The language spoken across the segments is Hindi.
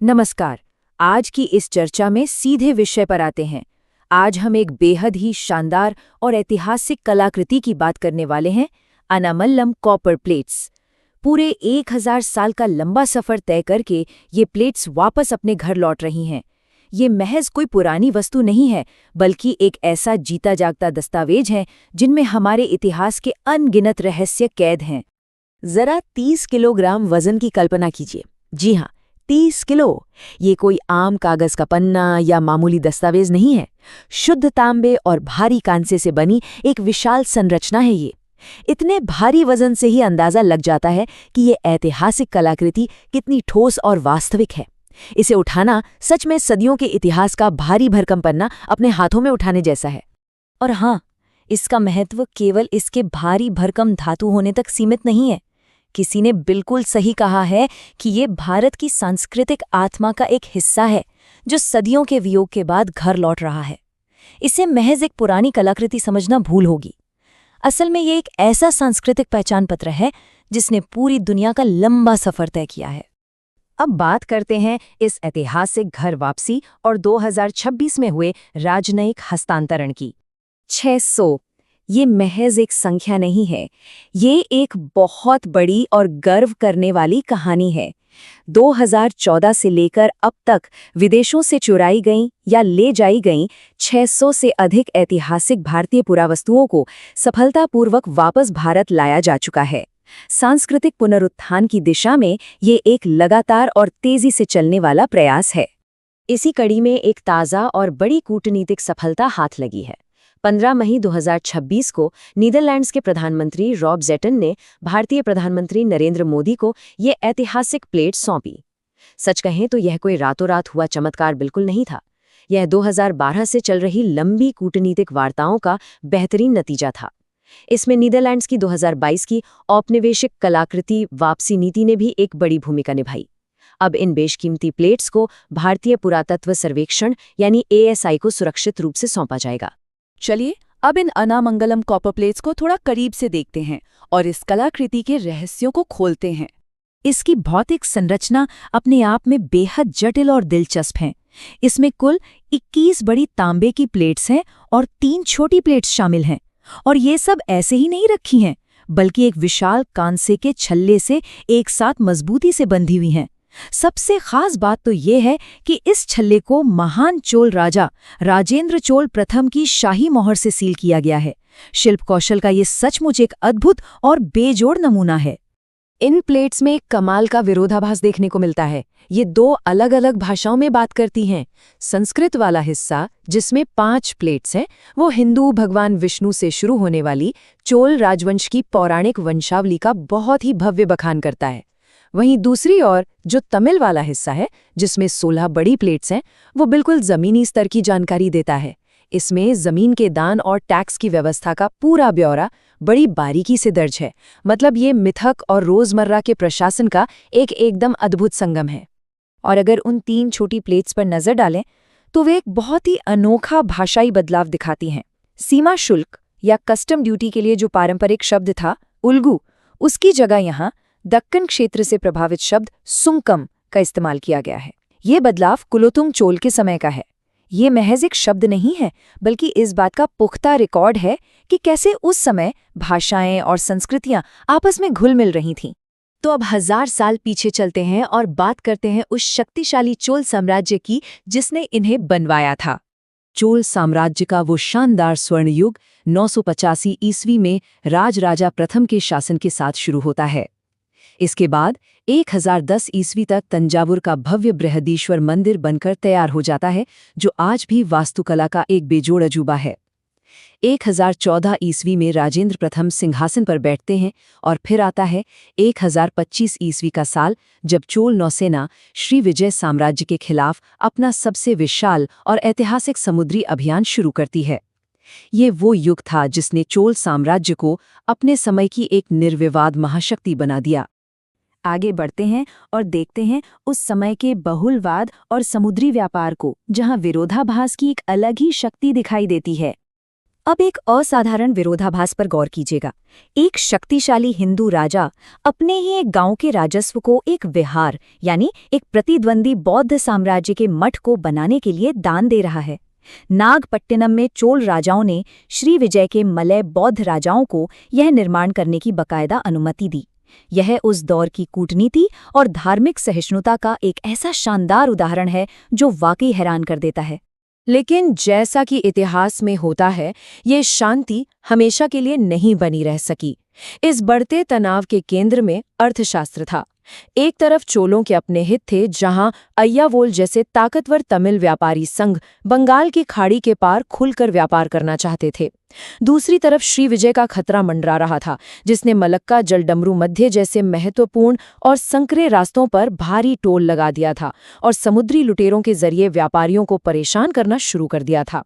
नमस्कार। आज की इस चर्चा में सीधे विषय पर आते हैं। आज हम एक बेहद ही शानदार और ऐतिहासिक कलाकृति की बात करने वाले हैं, अनामल्लम कॉपर प्लेट्स। पूरे 1000 साल का लंबा सफर तय करके ये प्लेट्स वापस अपने घर लौट रही हैं। ये महज कोई पुरानी वस्तु नहीं है, बल्कि एक ऐसा जीता जागता दस्तावेज है जिनमें हमारे इतिहास के अनगिनत रहस्य कैद हैं। जरा 30 किलोग्राम वजन की कल्पना कीजिए। जी हाँ, 30 किलो। ये कोई आम कागज का पन्ना या मामूली दस्तावेज नहीं है। शुद्ध तांबे और भारी कांसे से बनी एक विशाल संरचना है ये। इतने भारी वजन से ही अंदाजा लग जाता है कि ये ऐतिहासिक कलाकृति कितनी ठोस और वास्तविक है। इसे उठाना सच में सदियों के इतिहास का भारी भरकम पन्ना अपने हाथों में उठाने जैसा है। और हाँ, इसका महत्व केवल इसके भारी भरकम धातु होने तक सीमित नहीं है। किसी ने बिल्कुल सही कहा है कि ये भारत की सांस्कृतिक आत्मा का एक हिस्सा है जो सदियों के वियोग के बाद घर लौट रहा है। इसे महज एक पुरानी कलाकृति समझना भूल होगी। असल में ये एक ऐसा सांस्कृतिक पहचान पत्र है जिसने पूरी दुनिया का लंबा सफर तय किया है। अब बात करते हैं इस ऐतिहासिक घर वापसी और 2026 में हुए राजनयिक हस्तांतरण की। 600 ये महज एक संख्या नहीं है, ये एक बहुत बड़ी और गर्व करने वाली कहानी है। 2014 से लेकर अब तक विदेशों से चुराई गईं या ले जाई गईं 600 से अधिक ऐतिहासिक भारतीय पुरावस्तुओं को सफलतापूर्वक वापस भारत लाया जा चुका है। सांस्कृतिक पुनरुत्थान की दिशा में ये एक लगातार और तेजी से चलने वाला प्रयास है। इसी कड़ी में एक ताज़ा और बड़ी कूटनीतिक सफलता हाथ लगी है। 15 मई 2026 को नीदरलैंड्स के प्रधानमंत्री रॉब ज़ेटन ने भारतीय प्रधानमंत्री नरेंद्र मोदी को ये ऐतिहासिक प्लेट सौंपी। सच कहें तो यह कोई रातों रात हुआ चमत्कार बिल्कुल नहीं था। यह 2012 से चल रही लंबी कूटनीतिक वार्ताओं का बेहतरीन नतीजा था। इसमें नीदरलैंड्स की 2022 की औपनिवेशिक कलाकृति वापसी नीति ने भी एक बड़ी भूमिका निभाई। अब इन बेशकीमती प्लेट्स को भारतीय पुरातत्व सर्वेक्षण यानी ASI को सुरक्षित रूप से सौंपा जाएगा। चलिए अब इन अनामंगलम कॉपर प्लेट्स को थोड़ा करीब से देखते हैं और इस कलाकृति के रहस्यों को खोलते हैं। इसकी भौतिक संरचना अपने आप में बेहद जटिल और दिलचस्प है। इसमें कुल 21 बड़ी तांबे की प्लेट्स हैं और 3 छोटी प्लेट्स शामिल हैं। और ये सब ऐसे ही नहीं रखी हैं, बल्कि एक विशाल कांसे के छल्ले से एक साथ मजबूती से बंधी हुई हैं। सबसे खास बात तो ये है कि इस छल्ले को महान चोल राजा राजेंद्र चोल प्रथम की शाही मोहर से सील किया गया है। शिल्प कौशल का ये सचमुच एक अद्भुत और बेजोड़ नमूना है। इन प्लेट्स में एक कमाल का विरोधाभास देखने को मिलता है। ये 2 अलग अलग भाषाओं में बात करती हैं। संस्कृत वाला हिस्सा, जिसमें 5 प्लेट्स हैं, वो हिंदू भगवान विष्णु से शुरू होने वाली चोल राजवंश की पौराणिक वंशावली का बहुत ही भव्य बखान करता है। वहीं दूसरी ओर जो तमिल वाला हिस्सा है, जिसमें 16 बड़ी प्लेट्स हैं, वो बिल्कुल जमीनी स्तर की जानकारी देता है। इसमें जमीन के दान और टैक्स की व्यवस्था का पूरा ब्यौरा बड़ी बारीकी से दर्ज है। मतलब ये मिथक और रोजमर्रा के प्रशासन का एक एकदम अद्भुत संगम है। और अगर उन 3 छोटी प्लेट्स पर नजर डालें तो वे एक बहुत ही अनोखा भाषाई बदलाव दिखाती हैं। सीमा शुल्क या कस्टम ड्यूटी के लिए जो पारंपरिक शब्द था उल्गू, उसकी जगह यहाँ दक्कन क्षेत्र से प्रभावित शब्द सुंकम का इस्तेमाल किया गया है। ये बदलाव कुलोतुंग चोल के समय का है। ये महज एक शब्द नहीं है, बल्कि इस बात का पुख्ता रिकॉर्ड है कि कैसे उस समय भाषाएं और संस्कृतियां आपस में घुल मिल रही थीं। तो अब 1000 साल पीछे चलते हैं और बात करते हैं उस शक्तिशाली चोल साम्राज्य की जिसने इन्हें बनवाया था। चोल साम्राज्य का वो शानदार स्वर्ण युग 985 ईस्वी में राजराजा प्रथम के शासन के साथ शुरू होता है। इसके बाद 1010 ईस्वी तक तंजावुर का भव्य बृहदीश्वर मंदिर बनकर तैयार हो जाता है, जो आज भी वास्तुकला का एक बेजोड़ अजूबा है। 1014 ईस्वी में राजेंद्र प्रथम सिंहासन पर बैठते हैं और फिर आता है 1025 ईस्वी का साल, जब चोल नौसेना श्री विजय साम्राज्य के खिलाफ अपना सबसे विशाल और ऐतिहासिक समुद्री अभियान शुरू करती है। ये वो युग था जिसने चोल साम्राज्य को अपने समय की एक निर्विवाद महाशक्ति बना दिया। आगे बढ़ते हैं और देखते हैं उस समय के बहुलवाद और समुद्री व्यापार को, जहां विरोधाभास की एक अलग ही शक्ति दिखाई देती है। अब एक असाधारण विरोधाभास पर गौर कीजिएगा। एक शक्तिशाली हिंदू राजा अपने ही एक गांव के राजस्व को एक विहार यानी एक प्रतिद्वंदी बौद्ध साम्राज्य के मठ को बनाने के लिए दान दे रहा है। नागपट्टिनम में चोल राजाओं ने श्रीविजय के मलय बौद्ध राजाओं को यह निर्माण करने की बकायदा अनुमति दी। यह उस दौर की कूटनीति और धार्मिक सहिष्णुता का एक ऐसा शानदार उदाहरण है जो वाकई हैरान कर देता है। लेकिन जैसा कि इतिहास में होता है, ये शांति हमेशा के लिए नहीं बनी रह सकी। इस बढ़ते तनाव के केंद्र में अर्थशास्त्र था। एक तरफ चोलों के अपने हित थे, जहां अय्यावोल जैसे ताकतवर तमिल व्यापारी संघ बंगाल की खाड़ी के पार खुलकर व्यापार करना चाहते थे। दूसरी तरफ श्रीविजय का खतरा मंडरा रहा था, जिसने मलक्का जलडमरू मध्य जैसे महत्वपूर्ण और संकरे रास्तों पर भारी टोल लगा दिया था और समुद्री लुटेरों के जरिए व्यापारियों को परेशान करना शुरू कर दिया था।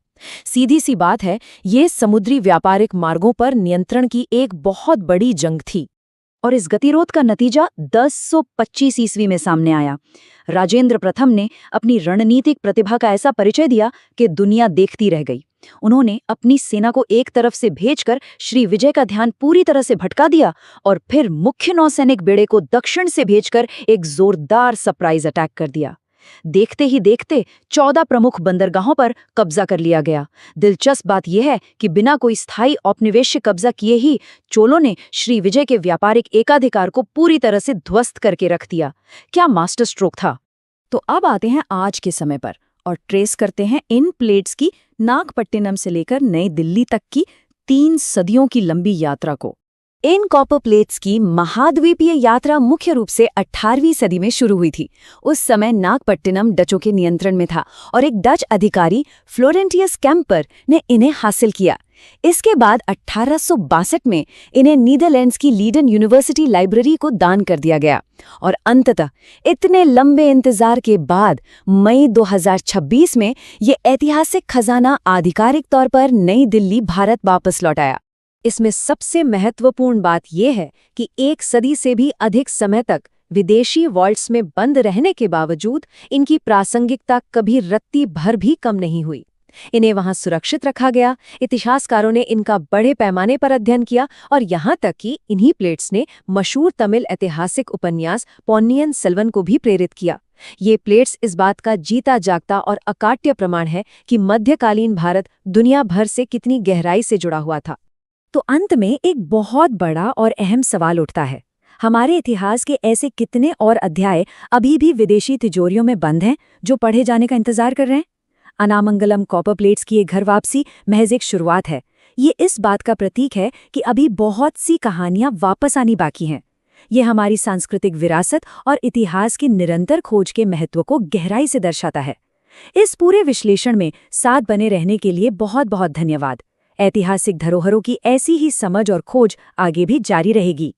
सीधी सी बात है, ये समुद्री व्यापारिक मार्गों पर नियंत्रण की एक बहुत बड़ी जंग थी। और इस गतिरोध का नतीजा 1025 ईस्वी में सामने आया। राजेंद्र प्रथम ने अपनी रणनीतिक प्रतिभा का ऐसा परिचय दिया कि दुनिया देखती रह गई। उन्होंने अपनी सेना को एक तरफ से भेजकर श्री विजय का ध्यान पूरी तरह से भटका दिया और फिर मुख्य नौसैनिक बेड़े को दक्षिण से भेजकर एक जोरदार सरप्राइज अटैक कर दिया। देखते ही देखते 14 प्रमुख बंदरगाहों पर कब्जा कर लिया गया। दिलचस्प बात यह है कि बिना कोई स्थायी औपनिवेशिक कब्जा किए ही चोलों ने श्री विजय के व्यापारिक एकाधिकार को पूरी तरह से ध्वस्त करके रख दिया। क्या मास्टर स्ट्रोक था। तो अब आते हैं आज के समय पर और ट्रेस करते हैं इन प्लेट्स की नागपट्टिनम से लेकर नई दिल्ली तक की 3 सदियों की लंबी यात्रा को। इन कॉपर प्लेट्स की महाद्वीपीय यात्रा मुख्य रूप से 18वीं सदी में शुरू हुई थी। उस समय नागपट्टिनम डचों के नियंत्रण में था और एक डच अधिकारी फ्लोरेंटियस कैम्पर ने इन्हें हासिल किया। इसके बाद 1862 में इन्हें नीदरलैंड्स की लीडन यूनिवर्सिटी लाइब्रेरी को दान कर दिया गया और अंततः इतने लंबे इंतजार के बाद मई 2026 में ये ऐतिहासिक खजाना आधिकारिक तौर पर नई दिल्ली, भारत वापस लौट आया। इसमें सबसे महत्वपूर्ण बात यह है कि 1 सदी से भी अधिक समय तक विदेशी वॉल्ट्स में बंद रहने के बावजूद इनकी प्रासंगिकता कभी रत्ती भर भी कम नहीं हुई। इन्हें वहां सुरक्षित रखा गया। इतिहासकारों ने इनका बड़े पैमाने पर अध्ययन किया और यहाँ तक कि इन्हीं प्लेट्स ने मशहूर तमिल ऐतिहासिक उपन्यास पोन्नियिन सेल्वन को भी प्रेरित किया। ये प्लेट्स इस बात का जीता जागता और अकाट्य प्रमाण है कि मध्यकालीन भारत दुनिया भर से कितनी गहराई से जुड़ा हुआ था। तो अंत में एक बहुत बड़ा और अहम सवाल उठता है, हमारे इतिहास के ऐसे कितने और अध्याय अभी भी विदेशी तिजोरियों में बंद हैं जो पढ़े जाने का इंतजार कर रहे हैं। अनामंगलम कॉपर प्लेट्स की एक घर वापसी महज एक शुरुआत है। ये इस बात का प्रतीक है कि अभी बहुत सी कहानियां वापस आनी बाकी हैं। ये हमारी सांस्कृतिक विरासत और इतिहास की निरंतर खोज के महत्व को गहराई से दर्शाता है। इस पूरे विश्लेषण में साथ बने रहने के लिए बहुत बहुत धन्यवाद। ऐतिहासिक धरोहरों की ऐसी ही समझ और खोज आगे भी जारी रहेगी।